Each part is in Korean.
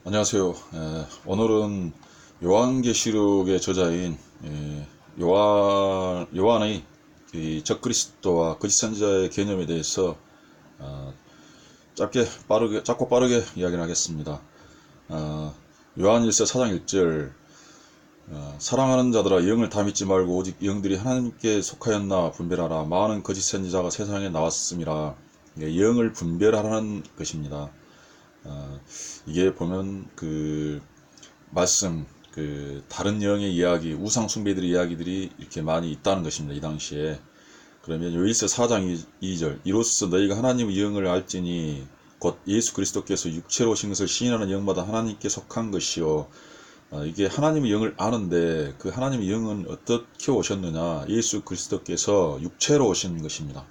안녕하세요. 오늘은 요한계시록의 저자인 요한의 이 적그리스도와 거짓 선지자의 개념에 대해서 짧고 빠르게 이야기를 하겠습니다. 요한 1서 4장 1절, 사랑하는 자들아 영을 다 믿지 말고 오직 영들이 하나님께 속하였나 분별하라. 많은 거짓 선지자가 세상에 나왔음이라. 영을 분별하라는 것입니다. 이게 보면 말씀, 다른 영의 이야기, 우상 숭배들의 이야기들이 이렇게 많이 있다는 것입니다. 이 당시에. 그러면 요일서 4장 2절, 이로써 너희가 하나님의 영을 알지니 곧 예수 그리스도께서 육체로 오신 것을 시인하는 영마다 하나님께 속한 것이요. 이게 하나님의 영을 아는데 그 하나님의 영은 어떻게 오셨느냐? 예수 그리스도께서 육체로 오신 것입니다.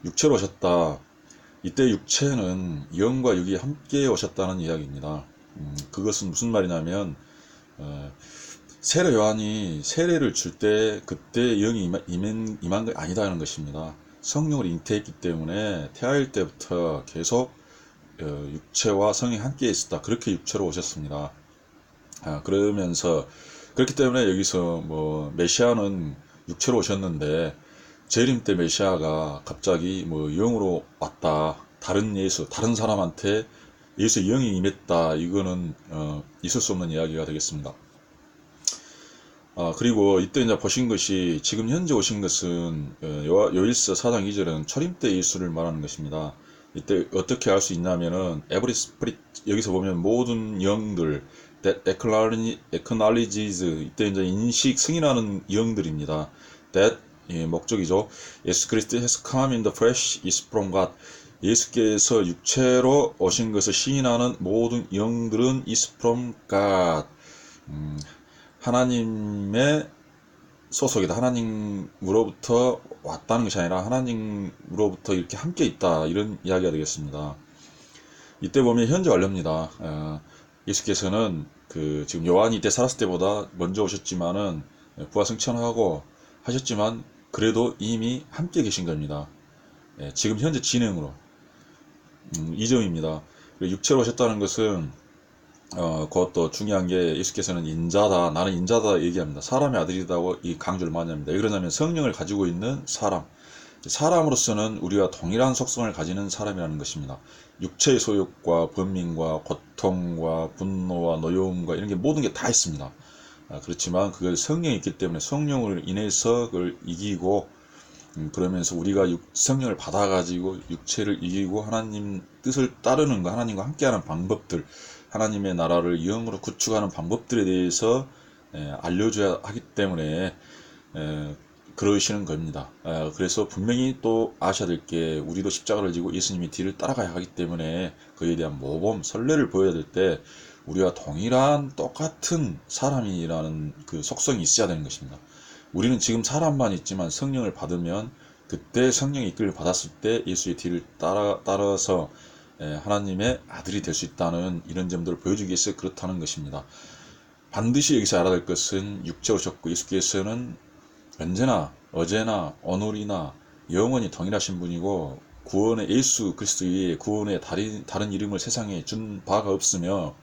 육체로 오셨다. 이때 육체는 영과 육이 함께 오셨다는 이야기입니다. 그것은 무슨 말이냐면 세례 요한이 세례를 줄 때 그때 영이 임한 게 아니다는 것입니다. 성령을 잉태했기 때문에 태아일 때부터 계속 육체와 성이 함께 있었다. 그렇게 육체로 오셨습니다. 그러면서 그렇기 때문에 여기서 메시아는 육체로 오셨는데 재림 때 메시아가 갑자기 영으로 왔다. 다른 예수, 다른 사람한테 예수의 영이 임했다. 이거는 있을 수 없는 이야기가 되겠습니다. 그리고 이때 이제 보신 것이 지금 현재 오신 것은 요일서 4장 2절은 초림 때 예수를 말하는 것입니다. 이때 어떻게 알 수 있냐면은 every spirit, 여기서 보면 모든 영들 that acknowledges, 이때 이제 인식 승인하는 영들입니다. that 목적이죠. 예수 그리스도 has come in the flesh is from God. 예수께서 육체로 오신 것을 시인하는 모든 영들은 is from God. 하나님의 소속이다. 하나님으로부터 왔다는 것이 아니라 하나님으로부터 이렇게 함께 있다. 이런 이야기가 되겠습니다. 이때 보면 현재 완료입니다. 예수께서는 지금 요한이 이때 살았을 때보다 먼저 오셨지만은 부활승천하고 하셨지만 그래도 이미 함께 계신 겁니다. 지금 현재 진행으로. 이 점입니다. 육체로 오셨다는 것은 그것도 중요한 게 예수께서는 인자다, 나는 인자다 얘기합니다. 사람의 아들이다고 이 강조를 많이 합니다. 왜 그러냐면 성령을 가지고 있는 사람으로서는 우리와 동일한 속성을 가지는 사람이라는 것입니다. 육체의 소욕과 번민과 고통과 분노와 노여움과 이런 게 모든 게 다 있습니다. 그렇지만 그걸 성령이 있기 때문에 성령을 인해서 그걸 이기고, 그러면서 우리가 성령을 받아가지고 육체를 이기고 하나님 뜻을 따르는 거, 하나님과 함께하는 방법들, 하나님의 나라를 영으로 구축하는 방법들에 대해서 알려줘야 하기 때문에 그러시는 겁니다. 그래서 분명히 또 아셔야 될 게, 우리도 십자가를 지고 예수님의 뒤를 따라가야 하기 때문에 그에 대한 모범, 선례를 보여야 될 때 우리와 동일한 똑같은 사람이라는 그 속성이 있어야 되는 것입니다. 우리는 지금 사람만 있지만 성령을 받으면 그때 성령의 이끌을 받았을 때 예수의 뒤를 따라서 하나님의 아들이 될 수 있다는 이런 점들을 보여주기 위해서 그렇다는 것입니다. 반드시 여기서 알아야 될 것은 육체로 오셨고 예수께서는 언제나 어제나 오늘이나 영원히 동일하신 분이고, 구원의 예수 그리스도 외에 구원의 다른 이름을 세상에 준 바가 없으며,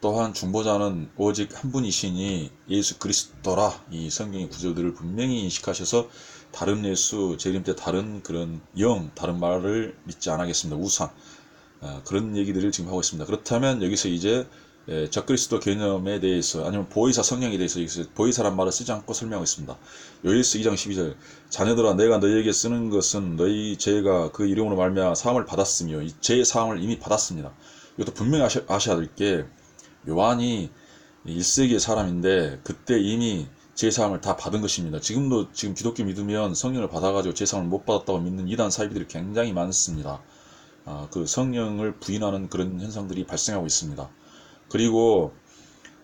또한 중보자는 오직 한 분이시니 예수 그리스도라. 이 성경의 구절들을 분명히 인식하셔서 다른 예수, 재림 때 다른 그런 다른 말을 믿지 않겠습니다. 우상, 그런 얘기들을 지금 하고 있습니다. 그렇다면 여기서 이제 적그리스도 개념에 대해서, 아니면 보혜사 성령에 대해서 여기서 보혜사란 말을 쓰지 않고 설명하고 있습니다. 요일서 2장 12절, 자녀들아 내가 너희에게 쓰는 것은 너희 죄가 그 이름으로 말미암아 사함을 받았으며, 이 죄의 사함을 이미 받았습니다. 이것도 분명히 아셔야 될 게, 요한이 1세기의 사람인데 그때 이미 제사함을 다 받은 것입니다. 지금 기독교 믿으면 성령을 받아가지고 제사함을 못 받았다고 믿는 이단 사이비들이 굉장히 많습니다. 그 성령을 부인하는 그런 현상들이 발생하고 있습니다. 그리고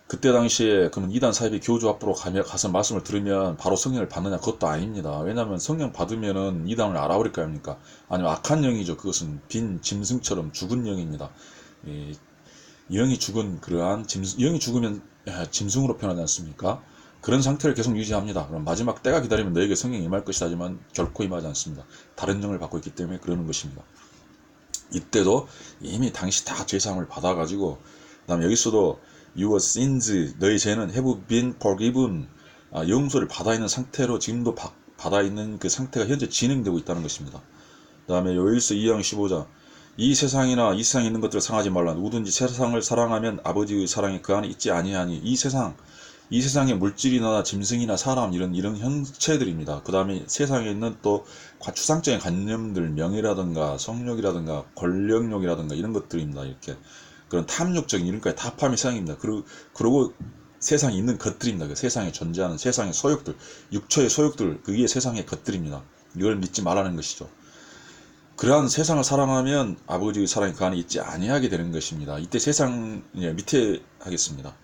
그때 당시에 그러면 이단 사이비 교주 앞으로 가서 말씀을 들으면 바로 성령을 받느냐? 그것도 아닙니다. 왜냐하면 성령 받으면은 이단을 알아버릴 거 아닙니까? 아니면 악한 영이죠. 그것은 빈 짐승처럼 죽은 영입니다. 영이 죽은 영이 죽으면 짐승으로 표현하지 않습니까? 그런 상태를 계속 유지합니다. 그럼 마지막 때가 기다리면 너에게 성령이 임할 것이다 하지만 결코 임하지 않습니다. 다른 영을 받고 있기 때문에 그러는 것입니다. 이때도 이미 당시 다 죄사함을 받아가지고, 그 다음에 여기서도 your sins, 너희 죄는 have been forgiven, 용서를 받아 있는 상태로 지금도 받아 있는 그 상태가 현재 진행되고 있다는 것입니다. 그 다음에 요일서 2장 15절, 이 세상이나 이 세상에 있는 것들을 사랑하지 말라. 누구든지 세상을 사랑하면 아버지의 사랑이 그 안에 있지 아니하니. 이 세상의 물질이나 짐승이나 사람, 이런 형체들입니다. 그 다음에 세상에 있는 또 추상적인 관념들, 명예라든가 성욕이라든가 권력욕이라든가 이런 것들입니다. 이렇게 그런 탐욕적인 이런 것까지 다 포함이 세상입니다. 그리고 세상에 있는 것들입니다. 그 세상에 존재하는 세상의 소욕들, 육체의 소욕들, 그게 세상의 것들입니다. 이걸 믿지 말라는 것이죠. 그러한 세상을 사랑하면 아버지의 사랑이 그 안에 있지 아니하게 되는 것입니다. 이때 세상, 밑에 하겠습니다.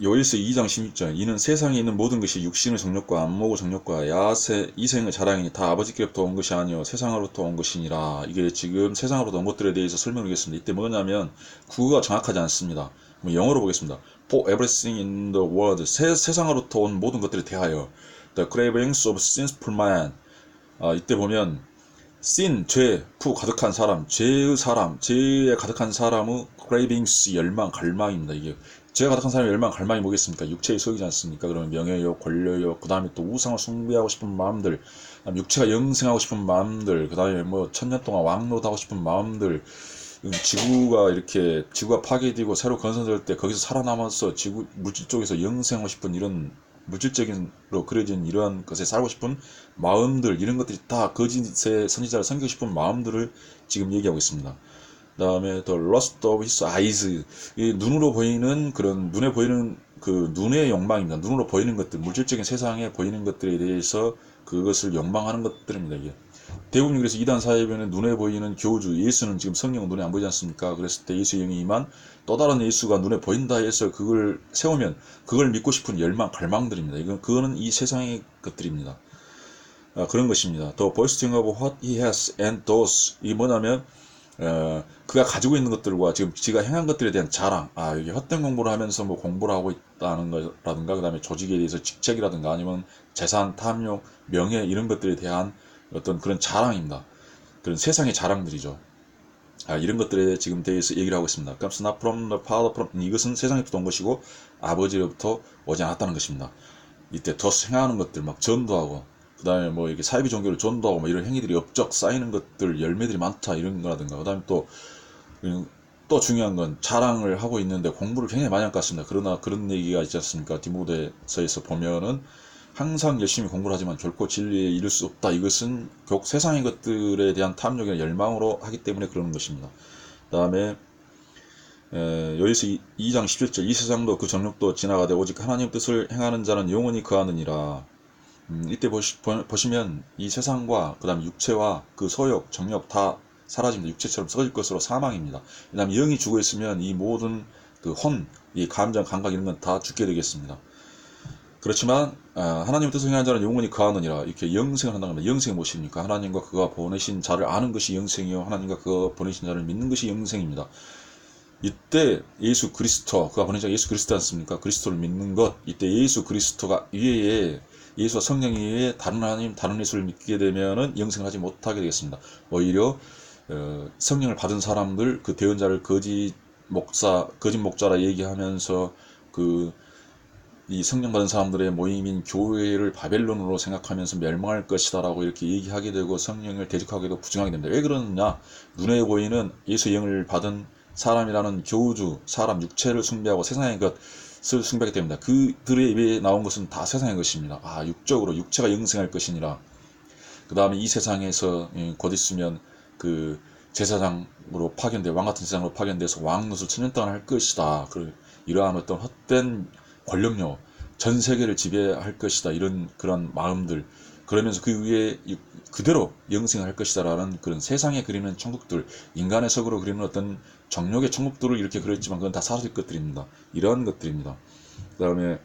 요일서 2장 16절, 이는 세상에 있는 모든 것이 육신의 정욕과 안목의 정욕과 야세 이생의 자랑이니 다 아버지께로부터 온 것이 아니요 세상으로부터 온 것이니라. 이게 지금 세상으로부터 온 것들에 대해서 설명하겠습니다. 이때 뭐냐면 구어가 정확하지 않습니다. 영어로 보겠습니다. For everything in the world, 세상으로부터 온 모든 것들에 대하여 the cravings of sinful man. 이때 보면 sin, 죄, 가득한 사람, 죄에 가득한 사람의 cravings, 열망, 갈망입니다. 이게 죄가 가득한 사람의 열망, 갈망이 뭐겠습니까? 육체의 소욕이지 않습니까? 그러면 명예욕, 권력욕, 그 다음에 또 우상을 숭배하고 싶은 마음들, 육체가 영생하고 싶은 마음들, 그 다음에 뭐 천년 동안 왕노하고 싶은 마음들, 지구가 파괴되고 새로 건설될 때 거기서 살아남아서 물질 쪽에서 영생하고 싶은 이런 물질적인로 그려진 이러한 것에 살고 싶은 마음들, 이런 것들이 다 거짓의 선지자를 섬기고 싶은 마음들을 지금 얘기하고 있습니다. 그 다음에 the lust of his eyes, 이 눈으로 보이는 눈에 보이는 그 눈의 욕망입니다. 눈으로 보이는 것들, 물질적인 세상에 보이는 것들에 대해서 그것을 욕망하는 것들입니다. 이게 대부분 그래서 이단 사회변은 눈에 보이는 교주, 예수는 지금 성령은 눈에 안 보이지 않습니까? 그랬을 때 예수의 영이 임한 또 다른 예수가 눈에 보인다 해서 그걸 세우면 그걸 믿고 싶은 열망, 갈망들입니다. 그거는 이 세상의 것들입니다. 그런 것입니다. The boasting of what he has and does, 이게 뭐냐면 그가 가지고 있는 것들과 지금 지가 행한 것들에 대한 자랑, 여기 헛된 공부를 하면서 뭐 공부를 하고 있다는 거라든가, 그 다음에 조직에 대해서 직책이라든가 아니면 재산, 탐욕, 명예 이런 것들에 대한 어떤 그런 자랑입니다. 그런 세상의 자랑들이죠. 이런 것들에 지금 대해서 얘기를 하고 있습니다. Comes not from the Father, 이것은 세상에부터 온 것이고 아버지로부터 오지 않았다는 것입니다. 이때 더 행하는 것들, 막 전도하고, 그 다음에 뭐 이렇게 사이비 종교를 전도하고 뭐 이런 행위들이 업적 쌓이는 것들, 열매들이 많다 이런 거라든가, 그 다음에 또 중요한 건 자랑을 하고 있는데 공부를 굉장히 많이 한 것 같습니다. 그러나 그런 얘기가 있지 않습니까? 디모데서에서 보면은 항상 열심히 공부를 하지만 결코 진리에 이를 수 없다. 이것은 결국 세상의 것들에 대한 탐욕이나 열망으로 하기 때문에 그러는 것입니다. 그 다음에 여기서 2장 17절, 이 세상도 그 정욕도 지나가되 오직 하나님 뜻을 행하는 자는 영원히 거하느니라. 이때 보시면 이 세상과 그 다음에 육체와 그 소욕, 정욕 다 사라집니다. 육체처럼 썩어질 것으로 사망입니다. 그 다음에 영이 죽어 있으면 이 모든 그 이 감정, 감각 이런 건 다 죽게 되겠습니다. 그렇지만 하나님의 뜻을 행하는 자는 영원히 거하느니라. 이렇게 영생을 한다는 겁니다. 영생이 무엇입니까? 하나님과 그가 보내신 자를 아는 것이 영생이요, 하나님과 그가 보내신 자를 믿는 것이 영생입니다. 이때 예수 그리스도, 그가 보낸 자가 예수 그리스도 않습니까? 그리스도를 믿는 것, 이때 예수 그리스도가 이외에, 예수와 성령 이외에 다른 하나님, 다른 예수를 믿게 되면은 영생을 하지 못하게 되겠습니다. 오히려 성령을 받은 사람들, 그 대언자를 거짓 목자라 얘기하면서 이 성령 받은 사람들의 모임인 교회를 바벨론으로 생각하면서 멸망할 것이다라고 이렇게 얘기하게 되고 성령을 대적하게도 부정하게 됩니다. 왜 그러느냐? 눈에 보이는 예수의 영을 받은 사람이라는 교주, 사람, 육체를 숭배하고 세상의 것을 숭배하게 됩니다. 그들의 입에 나온 것은 다 세상의 것입니다. 육적으로 육체가 영생할 것이니라. 그 다음에 이 세상에서 곧 있으면 그 제사장으로 왕 같은 제사장으로 파견돼서 왕노릇을 천년 동안 할 것이다. 이러한 어떤 헛된 권력력, 전 세계를 지배할 것이다. 그런 마음들, 그러면서 그 위에 그대로 영생을 할 것이다 라는 그런 세상에 그리는 천국들, 인간의 속으로 그리는 어떤 정욕의 천국들을 이렇게 그렸지만 그건 다 사라질 것들입니다. 이러한 것들입니다. 그 다음에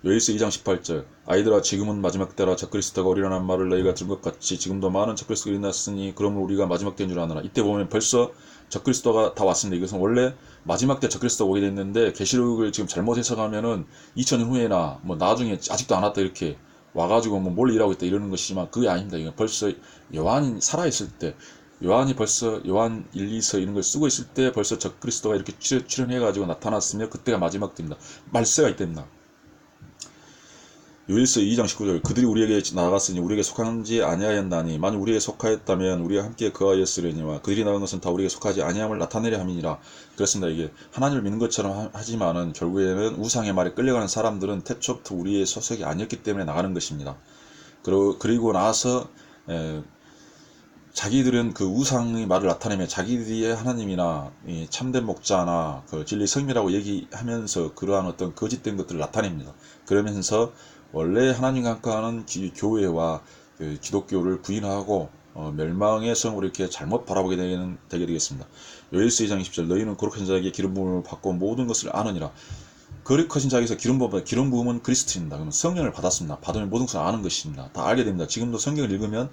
요일서 2장 18절, 아이들아 지금은 마지막 때라. 적그리스도가 오리라는 말을 너희가 들은 것 같이 지금도 많은 적그리스도가 일어났으니 그러므로 우리가 마지막 때인 줄 아노라. 이때 보면 벌써 적그리스도가 다 왔습니다. 이것은 원래 마지막 때 적그리스도가 오게 됐는데 계시록을 지금 잘못 해석하면은 2000년 후에나 뭐 나중에 아직도 안 왔다 이렇게 와가지고 뭐 몰래 일하고 있다 이러는 것이지만 그게 아닙니다. 이건 벌써 요한이 살아있을 때, 요한이 벌써 요한 1, 2서 이런 걸 쓰고 있을 때 벌써 적그리스도가 이렇게 출현해가지고 나타났으며 그때가 마지막 때입니다. 말세가 이때입니다. 요일서 2장 19절 그들이 우리에게 나아갔으니 우리에게 속한지 아니하였나니 만일 우리에게 속하였다면 우리가 함께 그하였으려니와 그들이 나간 것은 다 우리에게 속하지 아니함을 나타내려 함이니라. 그렇습니다. 이게 하나님을 믿는 것처럼 하지만은 결국에는 우상의 말에 끌려가는 사람들은 태초부터 우리의 소속이 아니었기 때문에 나가는 것입니다. 그리고 나서 자기들은 그 우상의 말을 나타내며 자기들이 하나님이나 참된 목자나 그 진리 성미라고 얘기하면서 그러한 어떤 거짓된 것들을 나타냅니다. 그러면서 원래 하나님과 함께하는 교회와 그 기독교를 부인하고 멸망의 성으로 이렇게 잘못 바라보게 되게 되겠습니다. 요엘서 2장 20절 너희는 거룩한 자에게 기름 부음을 받고 모든 것을 아느니라. 거룩하신 자에게서 기름 부음은 그리스도입니다. 그러면 성령을 받았습니다. 받으면 모든 것을 아는 것입니다. 다 알게 됩니다. 지금도 성경을 읽으면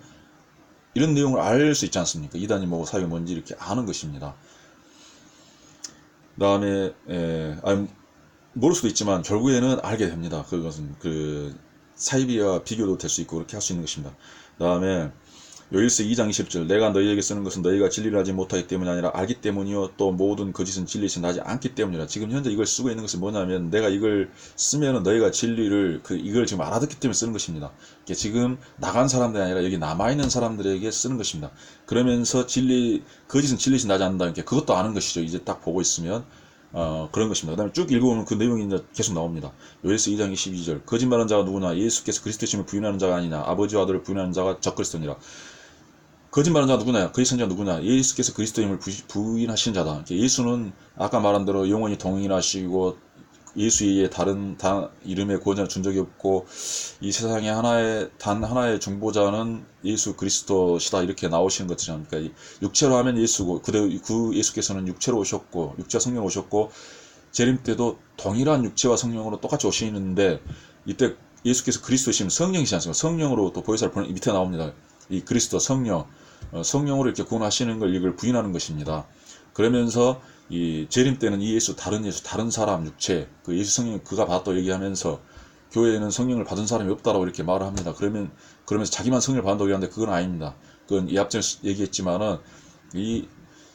이런 내용을 알 수 있지 않습니까? 이단이 뭐고 사역이 뭔지 이렇게 아는 것입니다. 그 다음에 모를 수도 있지만 결국에는 알게 됩니다. 그것은 그 사이비와 비교도 될 수 있고 그렇게 할 수 있는 것입니다. 그 다음에 요일서 2장 20절 내가 너희에게 쓰는 것은 너희가 진리를 하지 못하기 때문이 아니라 알기 때문이요 또 모든 거짓은 진리신 나지 않기 때문이라. 지금 현재 이걸 쓰고 있는 것은 뭐냐면 내가 이걸 쓰면은 너희가 진리를 이걸 지금 알아듣기 때문에 쓰는 것입니다. 이게 지금 나간 사람들이 아니라 여기 남아있는 사람들에게 쓰는 것입니다. 그러면서 거짓은 진리신 나지 않는다. 이렇게 그것도 아는 것이죠. 이제 딱 보고 있으면 그런 것입니다. 그 다음에 쭉 읽어보면 그 내용이 이제 계속 나옵니다. 요엘서 2장 22절 거짓말하는 자가 누구나 예수께서 그리스도심을 부인하는 자가 아니냐 아버지와 아들을 부인하는 자가 적그리스도니라. 거짓말하는 자가 누구냐? 그리스도인 자가 누구냐? 예수께서 그리스도임을 부인하신 자다. 예수는 아까 말한 대로 영원히 동일하시고 예수의 다른 이름에 구원자를 준 적이 없고 이 세상에 단 하나의 중보자는 예수 그리스도시다 이렇게 나오시는 것처럼 그러니까 육체로 하면 예수고 그 예수께서는 육체로 오셨고 육체와 성령 오셨고 재림 때도 동일한 육체와 성령으로 똑같이 오시는데 이때 예수께서 그리스도시면 성령이시지 않습니까? 성령으로 또 보혜사를 보내 밑에 나옵니다. 이 그리스도 성령으로 이렇게 구원하시는 걸 이걸 부인하는 것입니다. 그러면서 이 재림 때는 이 예수 다른 사람 육체 그 예수 성령 그가 받았다고 얘기하면서 교회에는 성령을 받은 사람이 없다라고 이렇게 말을 합니다. 그러면서 자기만 성령을 받는다고 얘기하는데 그건 아닙니다. 그건 이 앞전에 얘기했지만은 이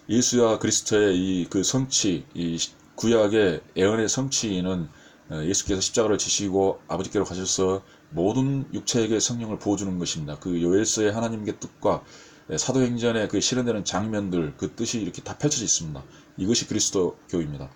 예수와 그리스도의 이 그 성취 이 구약의 애언의 성취는 예수께서 십자가를 지시고 아버지께로 가셔서 모든 육체에게 성령을 부어주는 것입니다. 그 요엘서의 하나님의 뜻과 사도행전의 그 실현되는 장면들 그 뜻이 이렇게 다 펼쳐져 있습니다. 이것이 그리스도교입니다.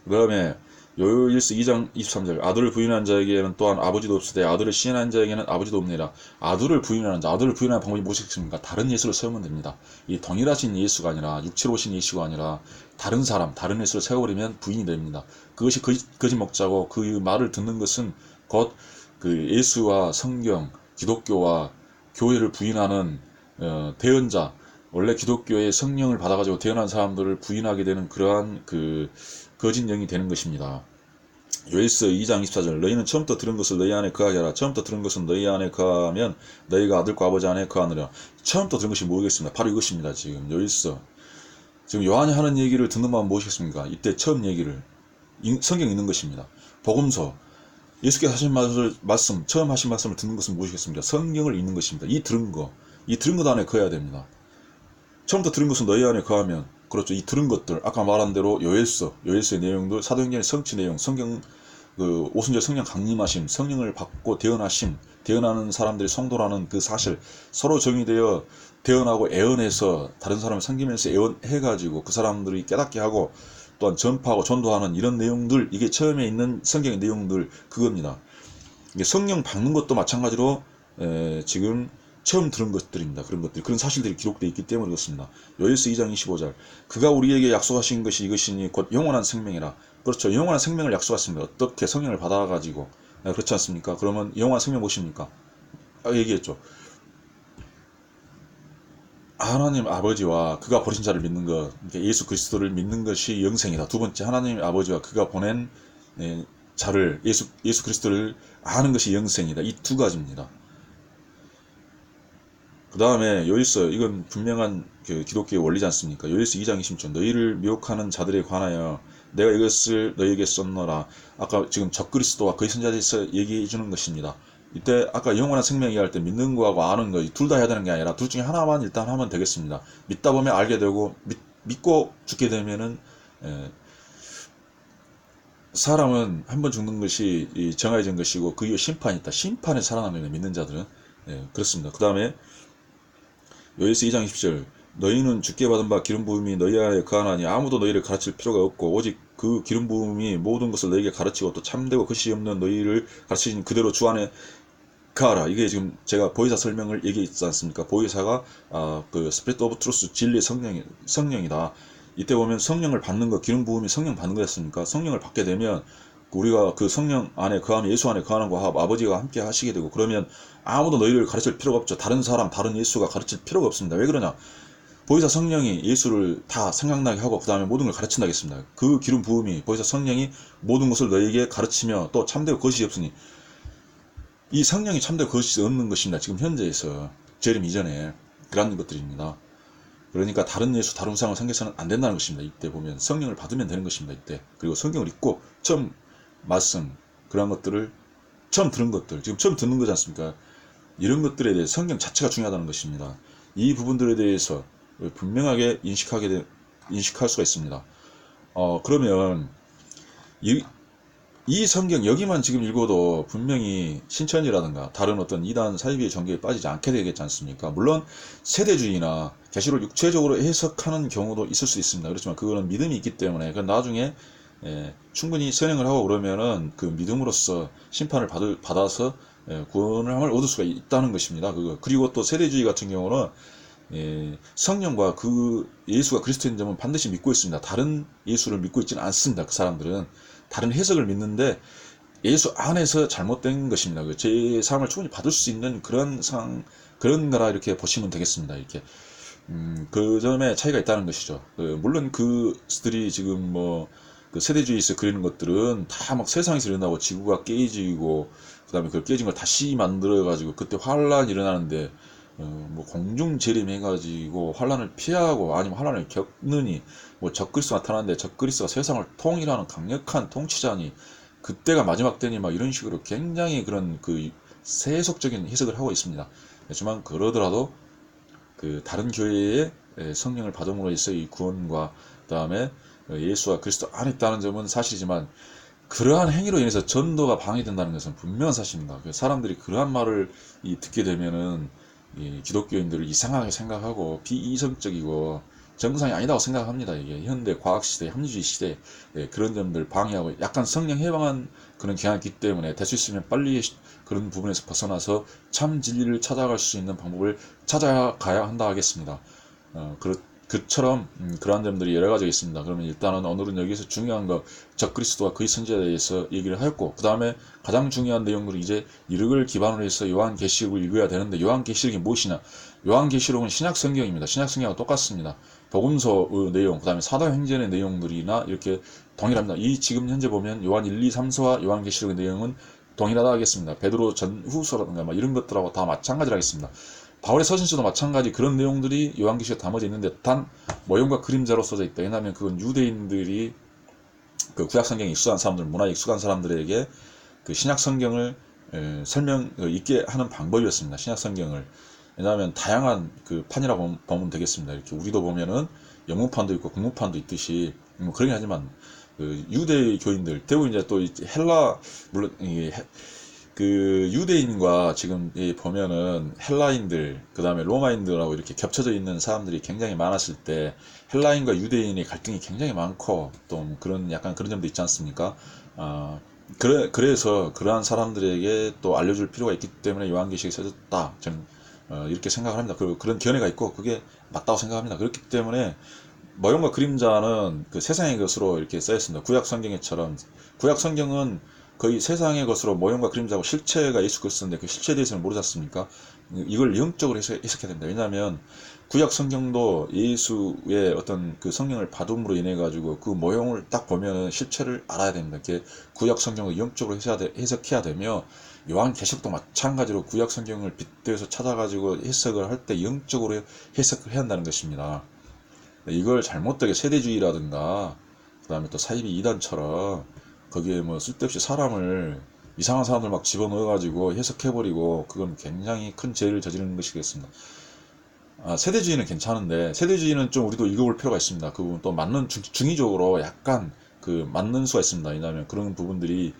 그 다음에 요일서 2장 23절 아들을 부인한 자에게는 또한 아버지도 없으되 아들을 시인한 자에게는 아버지도 없느니라. 아들을 부인하는 방법이 무엇이겠습니까? 다른 예수를 세우면 됩니다. 이 동일하신 예수가 아니라 육체로 오신 예수가 아니라 다른 사람 다른 예수를 세워버리면 부인이 됩니다. 그것이 거짓 목자고 그 말을 듣는 것은 곧 그 예수와 성경 기독교와 교회를 부인하는 대언자 원래 기독교의 성령을 받아가지고 태어난 사람들을 부인하게 되는 그러한 그 거짓 영이 되는 것입니다. 요엘서 2장 24절 너희는 처음부터 들은 것을 너희 안에 거하게 하라. 처음부터 들은 것은 너희 안에 거하면 너희가 아들과 아버지 안에 거하느라. 처음부터 들은 것이 뭐겠습니까? 바로 이것입니다. 지금 요엘서 지금 요한이 하는 얘기를 듣는 마음 무엇이겠습니까? 이때 처음 얘기를 성경에 있는 것입니다. 복음서 예수께서 하신 말씀 처음 하신 말씀을 듣는 것은 무엇이겠습니까? 성경을 읽는 것입니다. 이 들은 것 안에 거해야 됩니다. 처음부터 들은 것은 너희 안에 거하면 그렇죠. 이 들은 것들 아까 말한 대로 요엘서의 내용들 사도행전의 성취 내용 성경 그 오순절 성령 강림하심 성령을 받고 대언하는 사람들이 성도라는 그 사실 서로 정의되어 대언하고 애언해서 다른 사람을 섬기면서 애언해가지고 그 사람들이 깨닫게 하고 또한 전파하고 전도하는 이런 내용들 이게 처음에 있는 성경의 내용들 그겁니다. 이게 성령 받는 것도 마찬가지로 지금 처음 들은 것들입니다. 그런 사실들이 기록되어 있기 때문에 그렇습니다. 요엘서 2장 25절 그가 우리에게 약속하신 것이 이것이니 곧 영원한 생명이라. 그렇죠. 영원한 생명을 약속하십니다. 어떻게 성령을 받아가지고 그렇지 않습니까? 그러면 영원한 생명 무엇입니까? 얘기했죠. 하나님 아버지와 그가 보내신 자를 믿는 것 예수 그리스도를 믿는 것이 영생이다. 두 번째 하나님 아버지와 그가 보낸 자를 예수 그리스도를 아는 것이 영생이다. 이 두 가지입니다. 그 다음에 요일서 이건 분명한 그 기독교의 원리지 않습니까? 요일서 2장 20절 너희를 미혹하는 자들에 관하여 내가 이것을 너희에게 썼노라. 아까 지금 적그리스도와 그의 선자들에서 얘기해 주는 것입니다. 이때 아까 영원한 생명 얘기할 때 믿는 거하고 아는 거 둘 다 해야 되는 게 아니라 둘 중에 하나만 일단 하면 되겠습니다. 믿다 보면 알게 되고 믿고 죽게 되면은 사람은 한 번 죽는 것이 정해진 것이고 그 이후 심판이 있다. 심판에 살아남는 믿는 자들은 그렇습니다. 그 다음에 요에스 2장 10절 너희는 주께 받은 바 기름 부음이 너희 안에 거하나니 아무도 너희를 가르칠 필요가 없고 오직 그 기름 부음이 모든 것을 너희에게 가르치고 또 참되고 거짓이 없는 너희를 가르치신 그대로 주 안에 거하라. 이게 지금 제가 보혜사 설명을 얘기했지 않습니까? 보혜사가 그 스피릿 오브 트루스 진리의 성령이다. 이때 보면 성령을 받는 것, 기름 부음이 성령 받는 거였습니까? 성령을 받게 되면 우리가 그 성령 안에 거하면 예수 안에 거하는 거와 아버지가 함께 하시게 되고 그러면 아무도 너희를 가르칠 필요가 없죠. 다른 사람, 다른 예수가 가르칠 필요가 없습니다. 왜 그러냐? 보혜사 성령이 예수를 다 생각나게 하고 그 다음에 모든 걸 가르친다겠습니다. 그 기름 부음이 보혜사 성령이 모든 것을 너희에게 가르치며 또 참되고 거짓이 없으니 이 성령이 참되고 거짓이 없는 것입니다. 지금 현재에서 재림 이전에 그런 것들입니다. 그러니까 다른 예수, 다른 우상을 섬겨서는 안 된다는 것입니다. 이때 보면 성령을 받으면 되는 것입니다. 이때 그리고 성경을 읽고 처음 말씀 그런 것들을 처음 들은 것들 지금 처음 듣는 거지 않습니까? 이런 것들에 대해 성경 자체가 중요하다는 것입니다. 이 부분들에 대해서 분명하게 인식할 수가 있습니다. 그러면 이 성경 여기만 지금 읽어도 분명히 신천이라든가 다른 어떤 이단 사이비의 종교에 빠지지 않게 되겠지 않습니까? 물론 세대주의나 계시를 육체적으로 해석하는 경우도 있을 수 있습니다. 그렇지만 그거는 믿음이 있기 때문에 그 나중에 충분히 선행을 하고 그러면은 그 믿음으로써 심판을 받아서 구원을 얻을 수가 있다는 것입니다. 그리고 또 세대주의 같은 경우는 성령과 그 예수가 그리스도인 점은 반드시 믿고 있습니다. 다른 예수를 믿고 있지는 않습니다. 그 사람들은 다른 해석을 믿는데 예수 안에서 잘못된 것입니다. 그 제3을 충분히 받을 수 있는 그런 그런 거라 이렇게 보시면 되겠습니다. 이렇게 그 점에 차이가 있다는 것이죠. 물론 그들이 지금 뭐 그 세대주의에서 그리는 것들은 다 막 세상에서 일어나고 지구가 깨지고 그다음에 그 깨진 걸 다시 만들어 가지고 그때 환란이 일어나는데 뭐 공중 재림해가지고 환란을 피하고 아니면 환란을 겪느니 뭐 적그리스도 나타나는데 적그리스도가 세상을 통일하는 강력한 통치자니 그때가 마지막 때니 막 이런 식으로 굉장히 그런 그 세속적인 해석을 하고 있습니다. 하지만 그러더라도 그 다른 교회의 성령을 받음으로 해서 이 구원과 그다음에 예수와 그리스도 안에 있다는 점은 사실이지만 그러한 행위로 인해서 전도가 방해된다는 것은 분명한 사실입니다. 사람들이 그러한 말을 듣게 되면은 기독교인들을 이상하게 생각하고 비이성적이고 정상이 아니다고 생각합니다. 이게 현대 과학시대, 합리주의 시대 그런 점들 방해하고 약간 성령 해방한 그런 경향이 있기 때문에 될 수 있으면 빨리 그런 부분에서 벗어나서 참 진리를 찾아갈 수 있는 방법을 찾아가야 한다 하겠습니다. 그처럼 그러한 점들이 여러 가지가 있습니다. 그러면 일단은 오늘은 여기서 중요한 거 적그리스도와 그의 선지자에 대해서 얘기를 하였고 그 다음에 가장 중요한 내용들이 이제 이를 기반으로 해서 요한계시록을 읽어야 되는데 요한계시록이 무엇이냐? 요한계시록은 신약성경입니다. 신약성경과 똑같습니다. 복음서의 내용, 그 다음에 사도행전의 내용들이나 이렇게 동일합니다. 이 지금 현재 보면 요한 1, 2, 3서와 요한계시록의 내용은 동일하다 하겠습니다. 베드로 전후서라든가 뭐 이런 것들하고 다 마찬가지라 하겠습니다. 바울의 서신서도 마찬가지 그런 내용들이 요한계시록에 담아져 있는데 단 모형과 그림자로 써져 있다. 왜냐하면 그건 유대인들이 그 구약성경에 익숙한 사람들, 문화에 익숙한 사람들에게 그 신약성경을 설명 있게 하는 방법이었습니다. 신약성경을. 왜냐하면 다양한 그 판이라고 보면 되겠습니다. 이렇게 우리도 보면은 영문판도 있고 국문판도 있듯이 그러긴 하지만 그 유대교인들 대부분 이제 또 헬라 물론 그 유대인과 지금 보면은 헬라인들 그 다음에 로마인들하고 이렇게 겹쳐져 있는 사람들이 굉장히 많았을 때 헬라인과 유대인의 갈등이 굉장히 많고 또 그런 약간 그런 점도 있지 않습니까? 그래서 그러한 사람들에게 또 알려줄 필요가 있기 때문에 요한계시록이 써졌다. 저는 이렇게 생각을 합니다. 그리고 그런 견해가 있고 그게 맞다고 생각합니다. 그렇기 때문에 모형과 그림자는 그 세상의 것으로 이렇게 쓰였습니다. 구약 성경에처럼 구약 성경은 거의 세상의 것으로 모형과 그림자고 실체가 예수 그리스도인데 그 실체에 대해서는 모르지 않습니까? 이걸 영적으로 해석해야 됩니다. 왜냐하면 구약 성경도 예수의 어떤 그 성령을 받음으로 인해 가지고 그 모형을 딱 보면은 실체를 알아야 됩니다. 이렇게 구약 성경을 영적으로 해석해야 되며 요한계시록도 마찬가지로 구약 성경을 빗대서 찾아가지고 해석을 할 때 영적으로 해석을 해야 한다는 것입니다. 이걸 잘못되게 세대주의라든가 그 다음에 또 사이비 이단처럼 거기에 뭐 쓸데없이 사람을 이상한 사람들 막 집어넣어가지고 해석해버리고 그건 굉장히 큰 죄를 저지르는 것이겠습니다. 세대주의는 괜찮은데 세대주의는 좀 우리도 읽어볼 필요가 있습니다. 그 부분 또 맞는 중의적으로 약간 그 맞는 수가 있습니다. 왜냐하면 그런 부분들이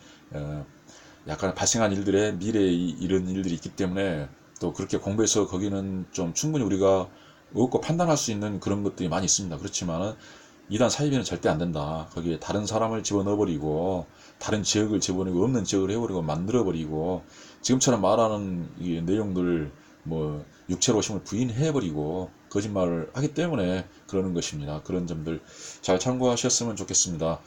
약간 발생한 일들의 미래에 이런 일들이 있기 때문에 또 그렇게 공부해서 거기는 좀 충분히 우리가 얻고 판단할 수 있는 그런 것들이 많이 있습니다. 그렇지만은 이단 사이비는 절대 안 된다. 거기에 다른 사람을 집어넣어버리고 다른 지역을 집어넣고 없는 지역을 해버리고 만들어버리고 지금처럼 말하는 이 내용들 뭐 육체로 오심을 부인해버리고 거짓말을 하기 때문에 그러는 것입니다. 그런 점들 잘 참고하셨으면 좋겠습니다.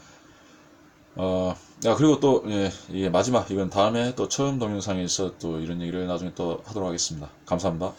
그리고 또, 예, 마지막, 이건 다음에 또 처음 동영상에서 또 이런 얘기를 나중에 또 하도록 하겠습니다. 감사합니다.